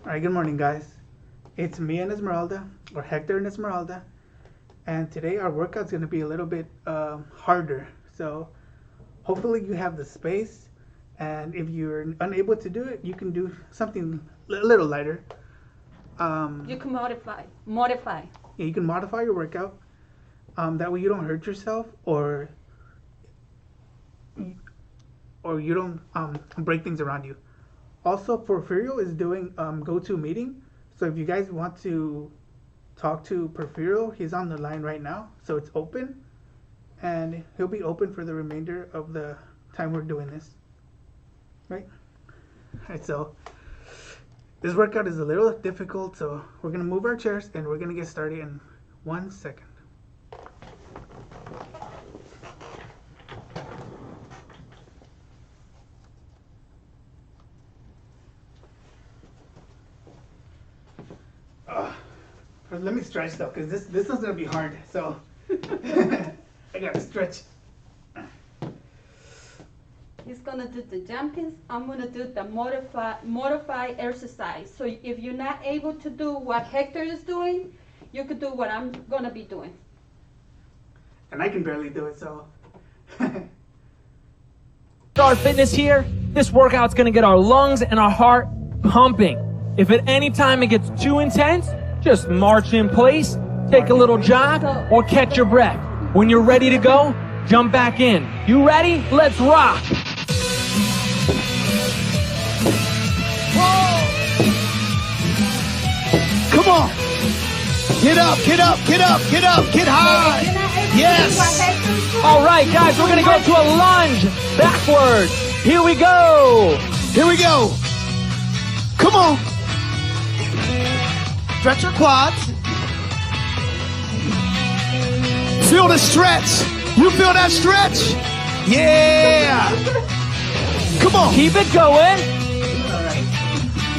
Alright, good morning, guys. It's me and Esmeralda, or Hector and Esmeralda, and today our workout's going to be a little bit harder. So hopefully you have the space, and if you're unable to do it, you can do something a little lighter. You can modify. Yeah, you can modify your workout. That way you don't hurt yourself, or you don't break things around you. Also, Porfirio is doing GoToMeeting. So if you guys want to talk to Porfirio, he's on the line right now. So it's open. And he'll be open for the remainder of the time we're doing this. Right? Alright, so this workout is a little difficult. So we're going to move our chairs and we're going to get started in 1 second. Let me stretch though, because this one's gonna be hard. So I gotta stretch. He's gonna do the jumpings. I'm gonna do the modify exercise. So if you're not able to do what Hector is doing, you could do what I'm gonna be doing. And I can barely do it, so. Star Fitness here. This workout's gonna get our lungs and our heart pumping. If at any time it gets too intense, just march in place, take a little jog, or catch your breath. When you're ready to go, jump back in. You ready? Let's rock! Whoa! Come on! Get up, get up, get up, get up, get high! Yes! All right, guys, we're gonna go to a lunge backwards. Here we go! Here we go! Come on! Stretch your quads. Feel the stretch. You feel that stretch? Yeah. Come on. Keep it going.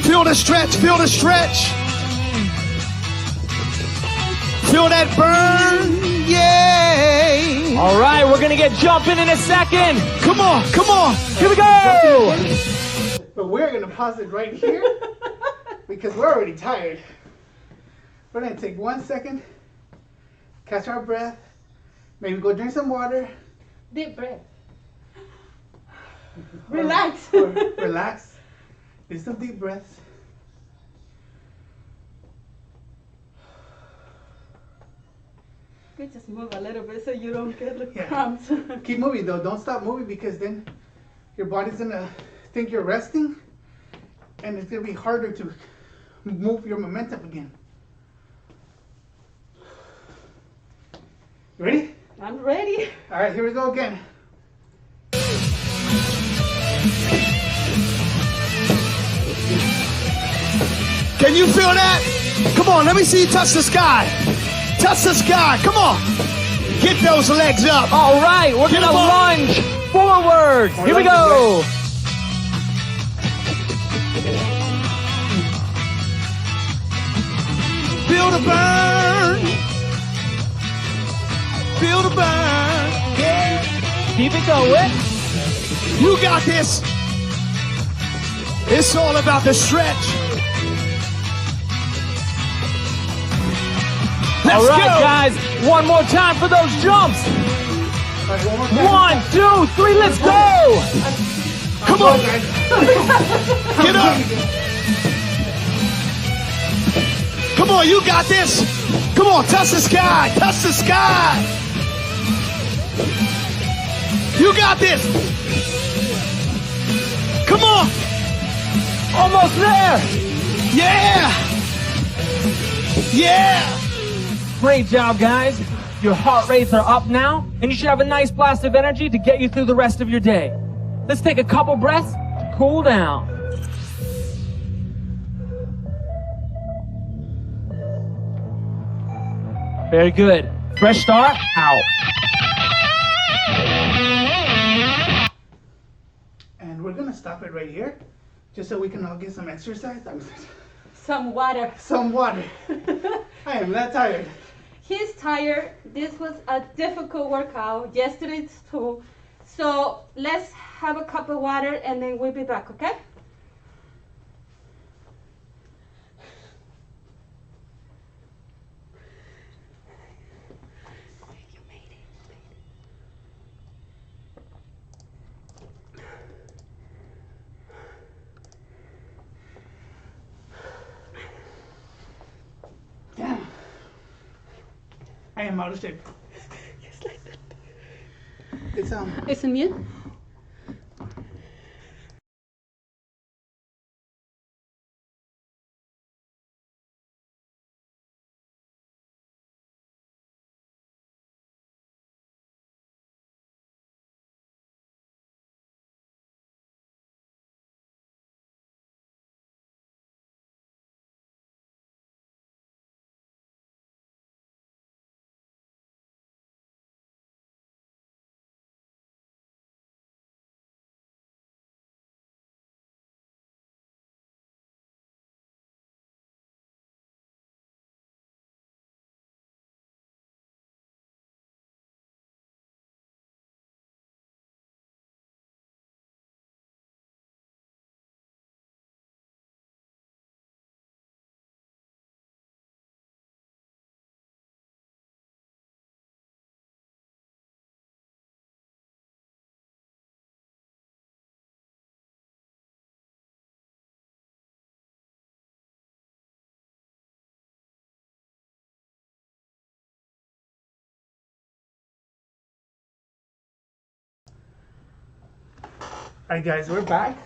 Feel the stretch. Feel the stretch. Feel that burn. Yay. All right, we're going to get jumping in a second. Come on. Come on. Here we go. But we're gonna pause it right here because we're already tired. We're gonna take 1 second, catch our breath, maybe go drink some water. Deep breath. Relax. Or relax. Do some deep breaths. You just move a little bit so you don't get the Yeah. cramps. Keep moving though. Don't stop moving because then your body's gonna think you're resting, and it's gonna be harder to move your momentum again. You ready? I'm ready. All right, here we go again. Can you feel that? Come on, let me see you touch the sky. Touch the sky. Come on. Get those legs up. All right, we're going to lunge forward. Here we go. Feel the burn. Feel the burn. Yeah. Keep it going. You got this. It's all about the stretch. Let's All right, go. guys, one more time for those jumps. All right, one more time. 1, 2, 3, let's go. Come on. Get up. Come on, you got this. Come on, touch the sky. Touch the sky. You got this. Come on. Almost there. Yeah. Yeah. Great job, guys. Your heart rates are up now, and you should have a nice blast of energy to get you through the rest of your day. Let's take a couple breaths to cool down. Very good. Fresh start. Out. And we're gonna stop it right here, just so we can all get some exercise. Some water. Some water. I am that tired. He's tired. This was a difficult workout yesterday too. So let's have a cup of water and then we'll be back, okay? am out of shape. It's It's a mute. Alright guys, we're back.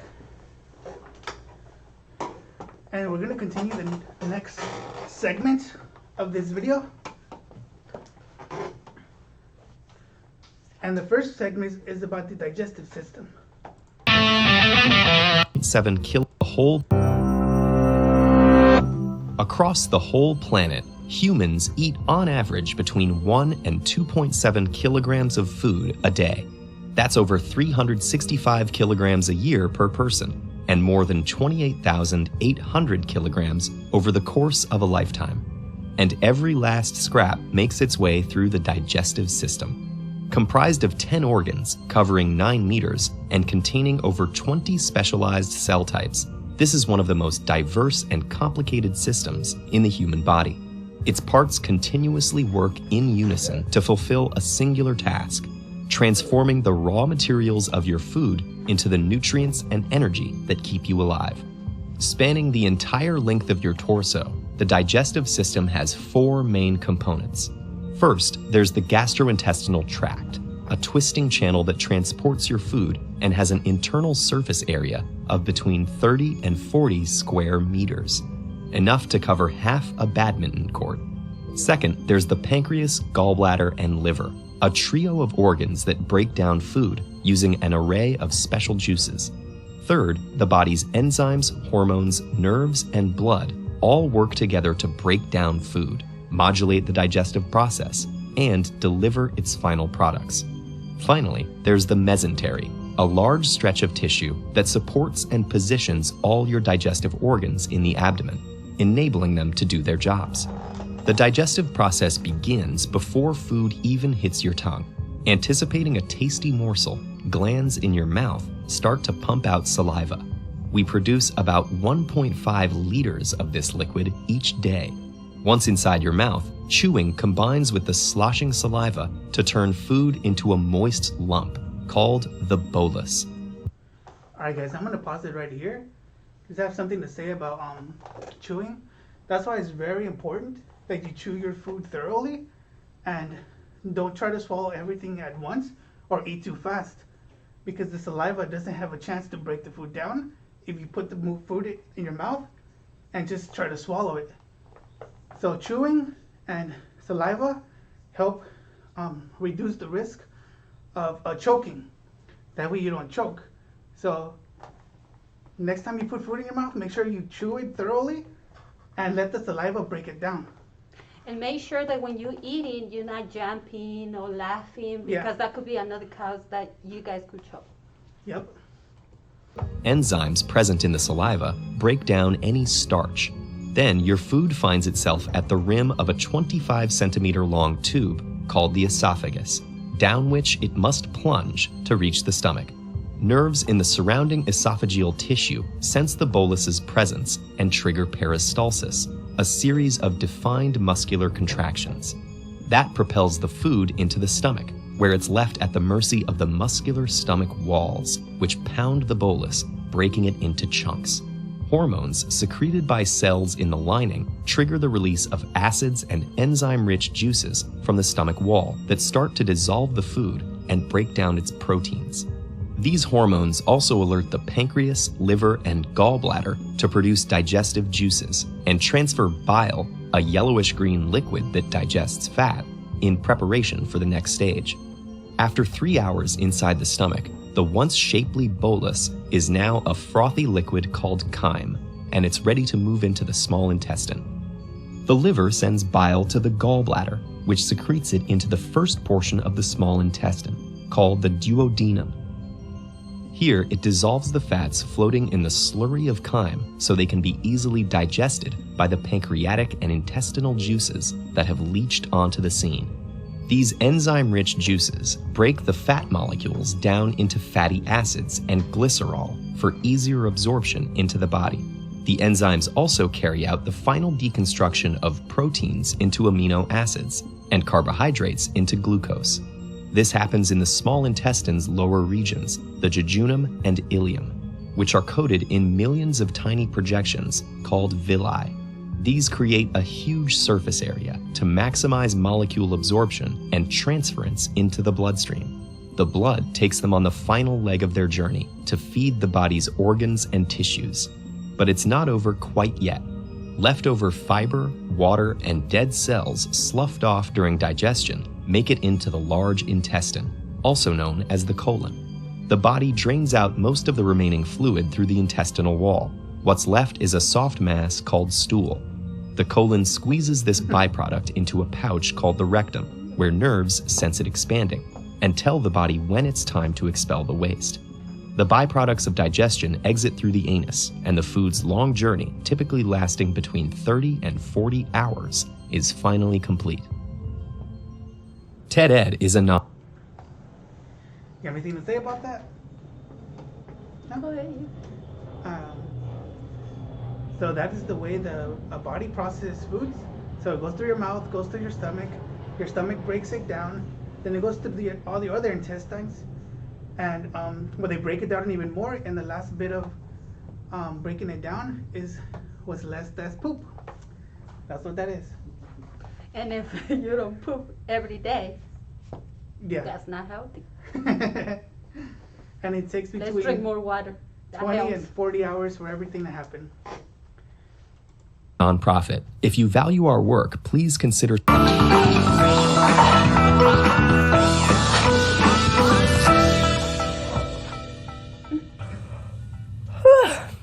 And we're gonna continue the next segment of this video. And the first segment is about the digestive system. 7 kilo whole. Across the whole planet, humans eat on average between 1 and 2.7 kilograms of food a day. That's over 365 kilograms a year per person, and more than 28,800 kilograms over the course of a lifetime. And every last scrap makes its way through the digestive system. Comprised of 10 organs, covering 9 meters, and containing over 20 specialized cell types, this is one of the most diverse and complicated systems in the human body. Its parts continuously work in unison to fulfill a singular task, transforming the raw materials of your food into the nutrients and energy that keep you alive. Spanning the entire length of your torso, the digestive system has 4 main components. First, there's the gastrointestinal tract, a twisting channel that transports your food and has an internal surface area of between 30 and 40 square meters, enough to cover half a badminton court. Second, there's the pancreas, gallbladder, and liver, a trio of organs that break down food using an array of special juices. Third, the body's enzymes, hormones, nerves, and blood all work together to break down food, modulate the digestive process, and deliver its final products. Finally, there's the mesentery, a large stretch of tissue that supports and positions all your digestive organs in the abdomen, enabling them to do their jobs. The digestive process begins before food even hits your tongue. Anticipating a tasty morsel, glands in your mouth start to pump out saliva. We produce about 1.5 liters of this liquid each day. Once inside your mouth, chewing combines with the sloshing saliva to turn food into a moist lump called the bolus. Alright guys, I'm gonna pause it right here because I have something to say about chewing. That's why it's very important that you chew your food thoroughly and don't try to swallow everything at once or eat too fast, because the saliva doesn't have a chance to break the food down if you put the food in your mouth and just try to swallow it. So chewing and saliva help reduce the risk of choking. That way you don't choke. So next time you put food in your mouth, make sure you chew it thoroughly and let the saliva break it down. And make sure that when you're eating, you're not jumping or laughing, because that could be another cause that you guys could choke. Yep. Enzymes present in the saliva break down any starch. Then your food finds itself at the rim of a 25 centimeter long tube called the esophagus, down which it must plunge to reach the stomach. Nerves in the surrounding esophageal tissue sense the bolus's presence and trigger peristalsis, a series of defined muscular contractions. That propels the food into the stomach, where it's left at the mercy of the muscular stomach walls, which pound the bolus, breaking it into chunks. Hormones secreted by cells in the lining trigger the release of acids and enzyme-rich juices from the stomach wall that start to dissolve the food and break down its proteins. These hormones also alert the pancreas, liver, and gallbladder to produce digestive juices and transfer bile, a yellowish-green liquid that digests fat, in preparation for the next stage. After 3 hours inside the stomach, the once shapely bolus is now a frothy liquid called chyme, and it's ready to move into the small intestine. The liver sends bile to the gallbladder, which secretes it into the first portion of the small intestine, called the duodenum. Here, it dissolves the fats floating in the slurry of chyme so they can be easily digested by the pancreatic and intestinal juices that have leached onto the scene. These enzyme-rich juices break the fat molecules down into fatty acids and glycerol for easier absorption into the body. The enzymes also carry out the final deconstruction of proteins into amino acids and carbohydrates into glucose. This happens in the small intestine's lower regions, the jejunum and ileum, which are coated in millions of tiny projections called villi. These create a huge surface area to maximize molecule absorption and transference into the bloodstream. The blood takes them on the final leg of their journey to feed the body's organs and tissues. But it's not over quite yet. Leftover fiber, water, and dead cells sloughed off during digestion make it into the large intestine, also known as the colon. The body drains out most of the remaining fluid through the intestinal wall. What's left is a soft mass called stool. The colon squeezes this byproduct into a pouch called the rectum, where nerves sense it expanding and tell the body when it's time to expel the waste. The byproducts of digestion exit through the anus, and the food's long journey, typically lasting between 30 and 40 hours, is finally complete. Ted Ed is a You have anything to say about that? Go ahead. So that is the way a body processes foods. So it goes through your mouth, goes through your stomach breaks it down, then it goes through all the other intestines, and where they break it down even more, and the last bit of breaking it down was less poop. That's what that is. And if you don't poop every day, Yeah. that's not healthy. And it takes Let's drink between more water. That 20 helps. and 40 hours for everything to happen. nonprofit. If you value our work, please consider.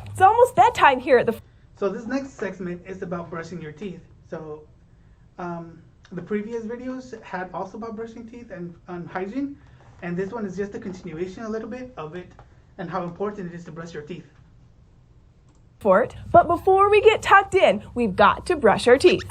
It's almost bedtime here at the... So this next segment is about brushing your teeth. So the previous videos had also about brushing teeth and hygiene, and this one is just a continuation a little bit of it and how important it is to brush your teeth. But before we get tucked in, we've got to brush our teeth.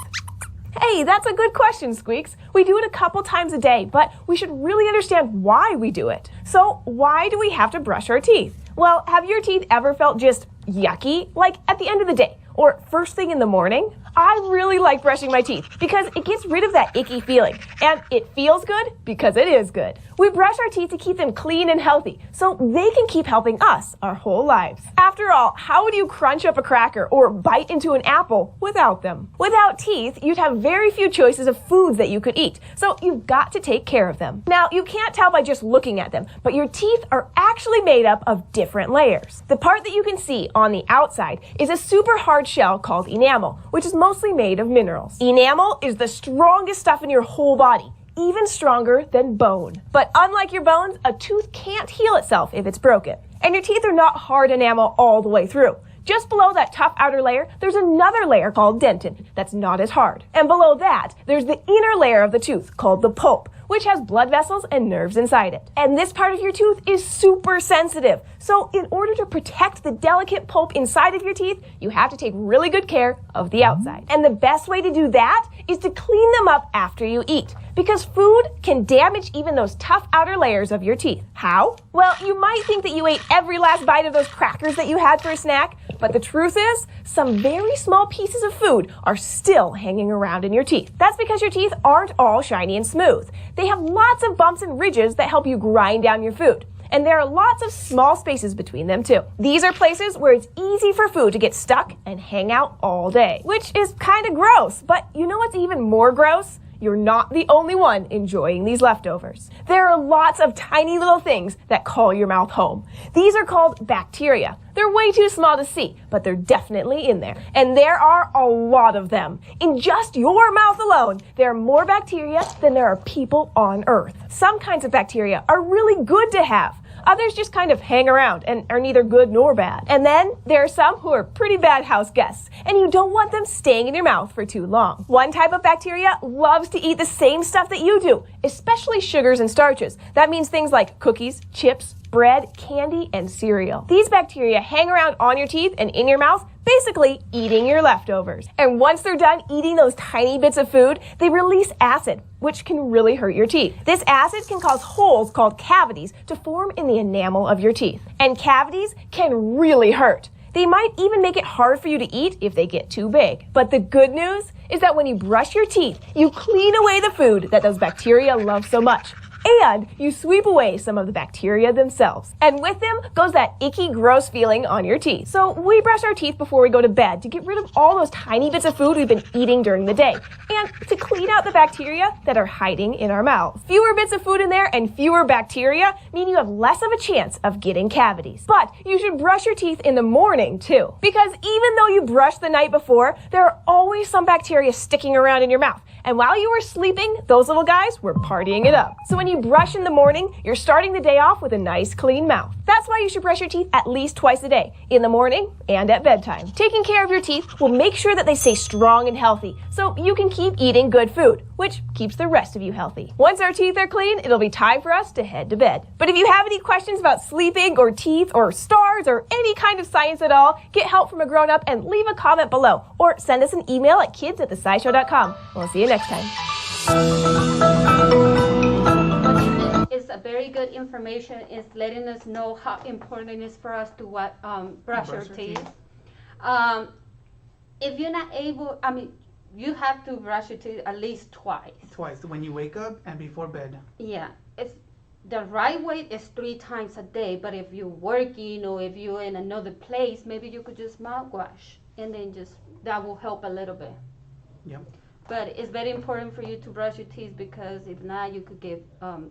Hey, that's a good question, Squeaks. We do it a couple times a day, but we should really understand why we do it. So why do we have to brush our teeth? Well, have your teeth ever felt just yucky, like at the end of the day or first thing in the morning? I really like brushing my teeth because it gets rid of that icky feeling, and it feels good because it is good. We brush our teeth to keep them clean and healthy so they can keep helping us our whole lives. After all, how would you crunch up a cracker or bite into an apple without them? Without teeth, you'd have very few choices of foods that you could eat, so you've got to take care of them. Now, you can't tell by just looking at them, but your teeth are actually made up of different layers. The part that you can see on the outside is a super hard shell called enamel, which is mostly made of minerals. Enamel is the strongest stuff in your whole body, even stronger than bone. But unlike your bones, a tooth can't heal itself if it's broken. And your teeth are not hard enamel all the way through. Just below that tough outer layer, there's another layer called dentin that's not as hard. And below that, there's the inner layer of the tooth called the pulp, which has blood vessels and nerves inside it. And this part of your tooth is super sensitive. So in order to protect the delicate pulp inside of your teeth, you have to take really good care of the outside. And the best way to do that is to clean them up after you eat, because food can damage even those tough outer layers of your teeth. How? Well, you might think that you ate every last bite of those crackers that you had for a snack, but the truth is, some very small pieces of food are still hanging around in your teeth. That's because your teeth aren't all shiny and smooth. They have lots of bumps and ridges that help you grind down your food. And there are lots of small spaces between them too. These are places where it's easy for food to get stuck and hang out all day, which is kind of gross. But you know what's even more gross? You're not the only one enjoying these leftovers. There are lots of tiny little things that call your mouth home. These are called bacteria. They're way too small to see, but they're definitely in there. And there are a lot of them. In just your mouth alone, there are more bacteria than there are people on Earth. Some kinds of bacteria are really good to have. Others just kind of hang around and are neither good nor bad. And then there are some who are pretty bad house guests, and you don't want them staying in your mouth for too long. One type of bacteria loves to eat the same stuff that you do, especially sugars and starches. That means things like cookies, chips, bread, candy, and cereal. These bacteria hang around on your teeth and in your mouth, basically eating your leftovers. And once they're done eating those tiny bits of food, they release acid, which can really hurt your teeth. This acid can cause holes called cavities to form in the enamel of your teeth. And cavities can really hurt. They might even make it hard for you to eat if they get too big. But the good news is that when you brush your teeth, you clean away the food that those bacteria love so much. And you sweep away some of the bacteria themselves. And with them goes that icky, gross feeling on your teeth. So we brush our teeth before we go to bed to get rid of all those tiny bits of food we've been eating during the day, and to clean out the bacteria that are hiding in our mouths. Fewer bits of food in there and fewer bacteria mean you have less of a chance of getting cavities. But you should brush your teeth in the morning too, because even though you brushed the night before, there are always some bacteria sticking around in your mouth. And while you were sleeping, those little guys were partying it up. So when you brush in the morning, you're starting the day off with a nice clean mouth. That's why you should brush your teeth at least twice a day, in the morning and at bedtime. Taking care of your teeth will make sure that they stay strong and healthy, so you can keep eating good food, which keeps the rest of you healthy. Once our teeth are clean, it'll be time for us to head to bed. But if you have any questions about sleeping or teeth or stars or any kind of science at all, get help from a grown-up and leave a comment below, or send us an email at kids@thescishow.com. We'll see you next time. It's a very good information. It's letting us know how important it is for us to brush our teeth. If you're not able, you have to brush your teeth at least twice. Twice, when you wake up and before bed. Yeah, it's the right way is 3 times a day. But if you're working or if you're in another place, maybe you could just mouthwash, and then that will help a little bit. Yep. But it's very important for you to brush your teeth, because if not, you could get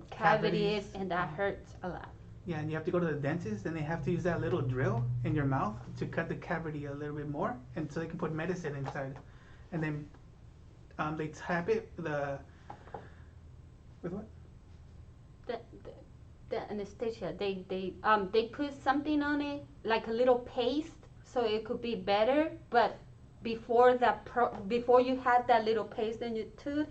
cavities, and that hurts a lot. Yeah, and you have to go to the dentist, and they have to use that little drill in your mouth to cut the cavity a little bit more, and so they can put medicine inside. And then they tap it with what? The anesthesia. They put something on it, like a little paste, so it could be better. But before you had that little paste in your tooth,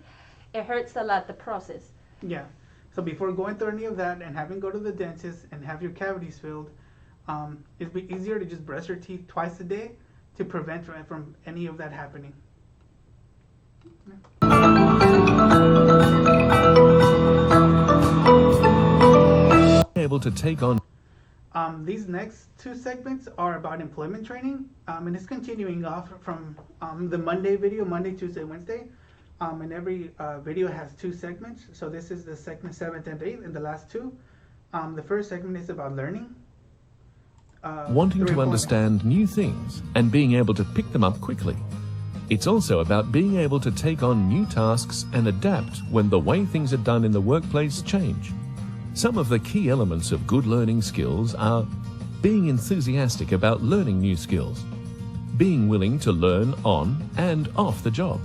it hurts a lot, the process. Yeah. So before going through any of that and having to go to the dentist and have your cavities filled, it'd be easier to just brush your teeth twice a day to prevent from any of that happening. Able to take on. These next 2 segments are about employment training, and it's continuing off from the Monday video, Monday, Tuesday, Wednesday, and every video has 2 segments. So this is the segment 7th and 8th, and the last 2. The first segment is about learning. Wanting to understand new things and being able to pick them up quickly. It's also about being able to take on new tasks and adapt when the way things are done in the workplace change. Some of the key elements of good learning skills are being enthusiastic about learning new skills, being willing to learn on and off the job,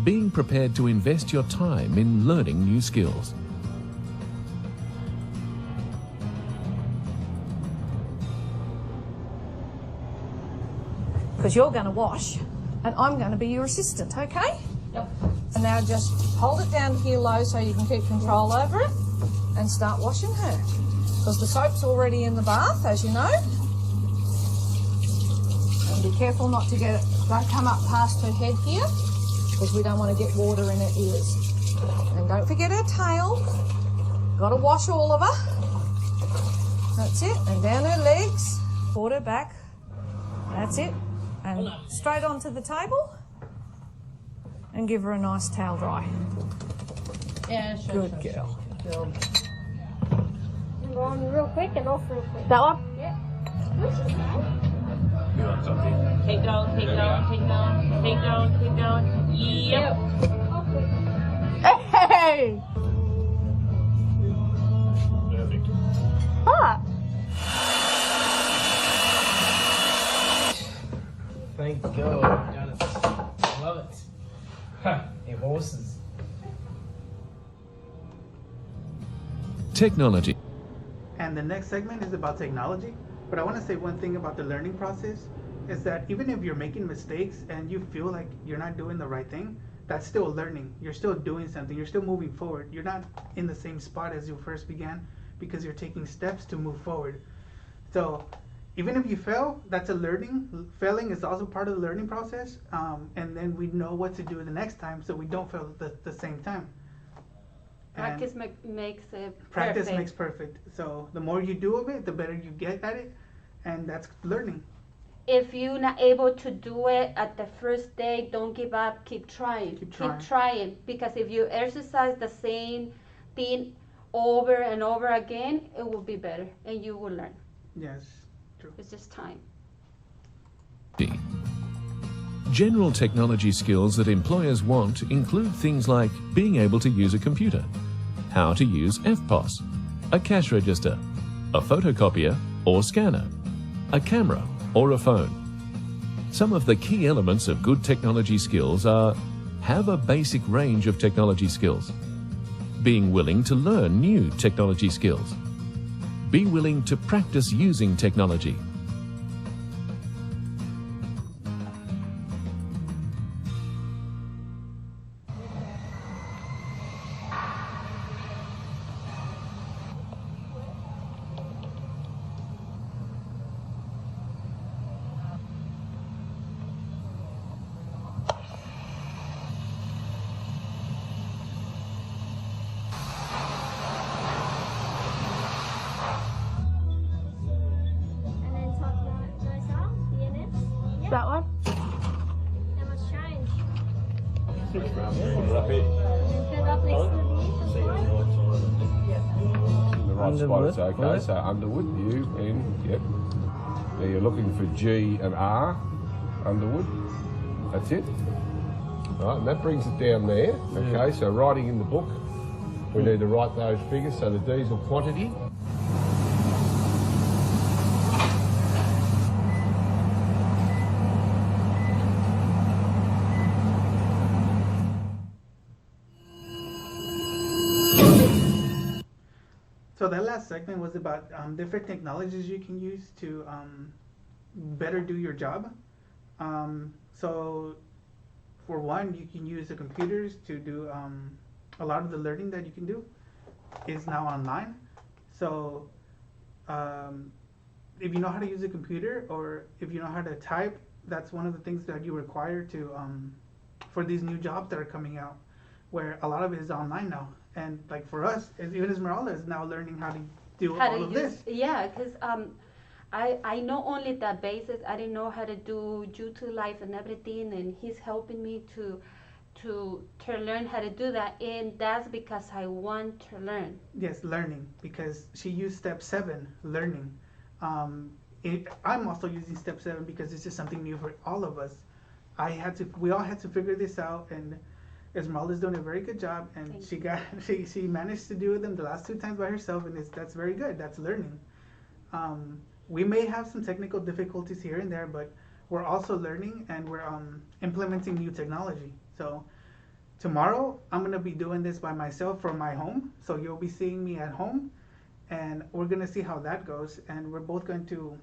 being prepared to invest your time in learning new skills. Because you're going to wash and I'm going to be your assistant, okay? Yep. And now just hold it down here low so you can keep control over it and start washing her. Because the soap's already in the bath, as you know. And be careful not to get it, don't come up past her head here, because we don't want to get water in her ears. And don't forget her tail. Got to wash all of her. That's it. And down her legs, forward her back. That's it. And straight onto the table. And give her a nice towel dry. Yeah, sure. Good girl. going real quick and off real quick. That one? Yeah. Take down, take down, take down, take down, take down. Yep. Hey! Ah! Thank God, Genesis. Love it. Hey, horses. Technology. And the next segment is about technology. But I want to say one thing about the learning process is that even if you're making mistakes and you feel like you're not doing the right thing, that's still learning. You're still doing something. You're still moving forward. You're not in the same spot as you first began because you're taking steps to move forward. So even if you fail, that's a learning. Failing is also part of the learning process. And then we know what to do the next time so we don't fail the same time. Practice makes it Practice perfect. makes perfect. So the more you do of it, the better you get at it. And that's learning. If you're not able to do it at the first day, don't give up. Keep trying. Keep trying. Keep trying. Because if you exercise the same thing over and over again, it will be better and you will learn. Yes, true. It's just time. General technology skills that employers want include things like being able to use a computer, how to use FPOS, a cash register, a photocopier or scanner, a camera or a phone. Some of the key elements of good technology skills are: have a basic range of technology skills, being willing to learn new technology skills, be willing to practice using technology, And then top nice out, DNS. Yeah. That one? That must change. And then put up next to the The right spot, it's okay. So Underwood, you in, yep. Now you're looking for G and R, Underwood. That's it. Right, and that brings it down there. Okay, so writing in the book, we need to write those figures. So the diesel quantity. So that last segment was about different technologies you can use to better do your job. So for one, you can use the computers to do a lot of the learning that you can do is now online. So if you know how to use a computer or if you know how to type, that's one of the things that you require to for these new jobs that are coming out, where a lot of it is online now. And like for us, even Esmeralda is now learning how to do all of this. Yeah, because I know only the basics. I didn't know how to do YouTube Live and everything, and he's helping me to learn how to do that, and that's because I want to learn. Yes, learning, because she used step 7, learning. I'm also using step 7 because it's just something new for all of us. We all had to figure this out, and Esmeralda's doing a very good job, and she managed to do them the last 2 times by herself, and that's very good. That's learning. We may have some technical difficulties here and there, but we're also learning, and we're implementing new technology. So tomorrow I'm gonna be doing this by myself from my home. So you'll be seeing me at home, and we're gonna see how that goes. And we're both going to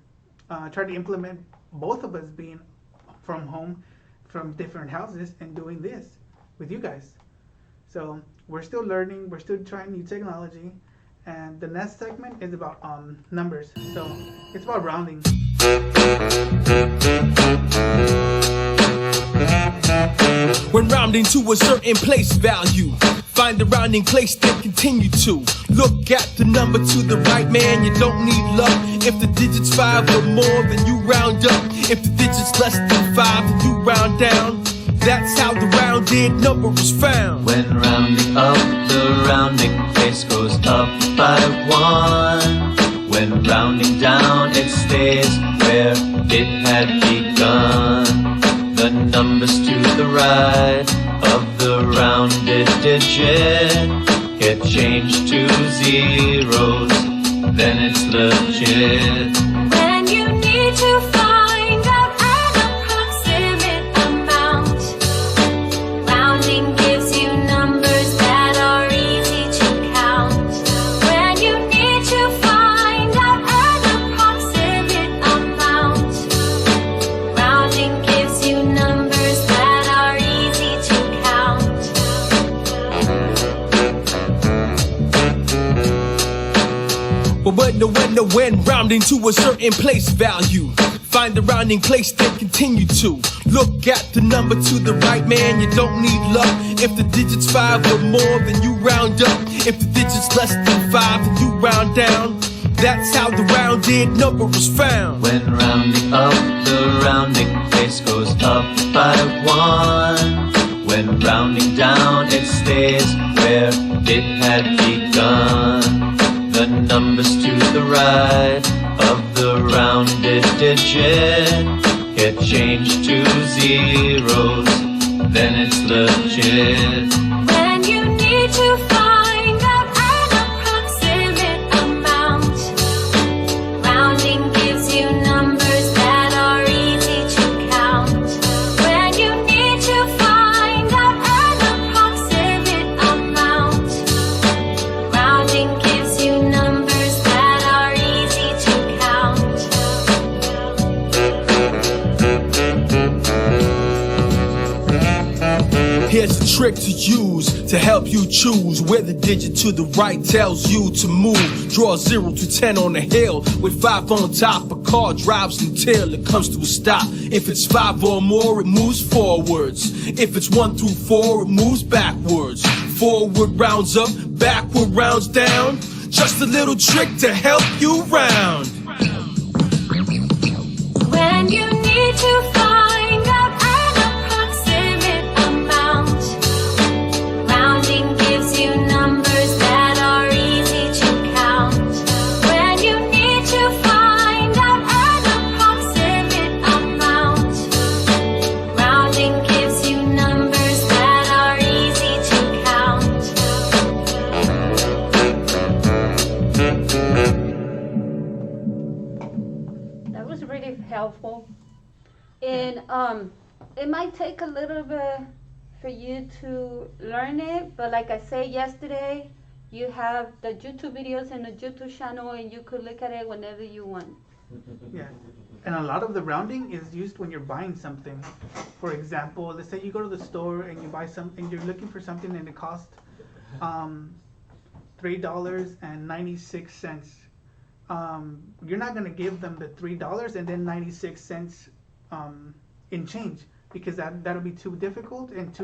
try to implement, both of us being from home, from different houses, and doing this with you guys. So we're still learning, we're still trying new technology, and the next segment is about numbers. So it's about rounding. When rounding to a certain place value, find the rounding place, then continue to look at the number to the right, man. You don't need luck. If the digits 5 or more, then you round up. If the digits less than 5, then you round down. That's how the round rounded number is found. When rounding up, the rounding place goes up by 1. When rounding down, it stays where it had begun. The numbers to the right of the rounded digit get changed to zeros, then it's legit. When you need to find out an approximate amount, rounding gives you numbers that are easy to count. When you need to find out an approximate amount, rounding gives you numbers that are easy to count. But when rounding to a certain place value, find the rounding place, then continue to look at the number to the right, man. You don't need luck. If the digits 5 or more, then you round up. If the digits less than 5, then you round down. That's how the rounded number is found. When rounding up, the rounding place goes up by 1. When rounding down, it stays where it had begun. The numbers to the right of the rounded digit get changed to zeros, then it's legit. When you need to find out an approximate amount, rounding gives you numbers that are easy to count. When you need to find out an approximate amount, rounding gives you numbers that are easy to count. Here's a trick to use to help you choose where the digit to the right tells you to move. Draw 0 to 10 on a hill with 5 on top. A car drives until it comes to a stop. If it's 5 or more, it moves forwards. If it's 1 through 4, it moves backwards. Forward rounds up, backward rounds down. Just a little trick to help you round. When you need to find out an approximate amount, rounding gives you numbers that are easy to count. When you need to find out an approximate amount, rounding gives you numbers that are easy to count. That was really helpful. And it might take a little bit for you to learn it, but like I said yesterday, you have the YouTube videos and the YouTube channel, and you could look at it whenever you want. Yeah. And a lot of the rounding is used when you're buying something. For example, let's say you go to the store and you buy something, you're looking for something and it costs $3.96. You're not going to give them the $3 and then 96 cents in change, because that'll be too difficult and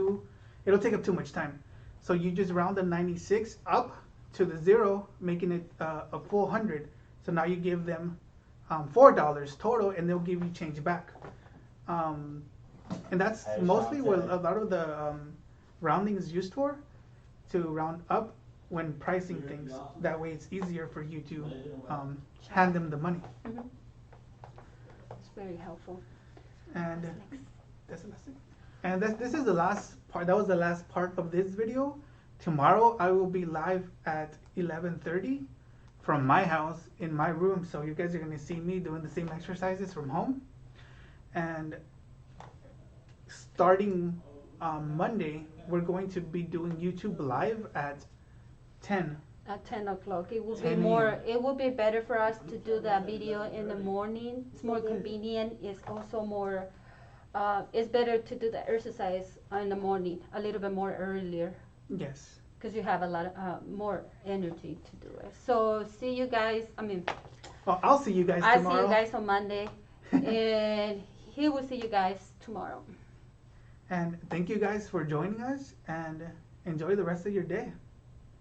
it'll take up too much time. So you just round the 96 up to the 0, making it a full 100. So now you give them $4 total, and they'll give you change back. And that's mostly what a lot of the rounding is used for, to round up when pricing things. That way it's easier for you to hand them the money. Mm-hmm. It's very helpful. And that's the last thing. And this is the last part. That was the last part of this video. Tomorrow I will be live at 11:30 from my house in my room. So you guys are going to see me doing the same exercises from home. And starting Monday, we're going to be doing YouTube live at 10. At 10 o'clock, it will be 10 more. a.m. It will be better for us to do that video in the morning. It's more convenient. It's also more. It's better to do the exercise in the morning, a little bit more earlier. Yes. Because you have a lot more energy to do it. So see you guys. Well, I'll see you guys tomorrow. I'll see you guys on Monday, and he will see you guys tomorrow. And thank you guys for joining us, and enjoy the rest of your day.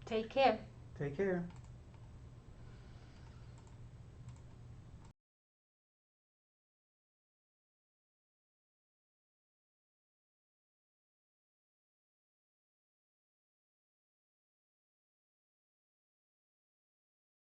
Take care. Take care.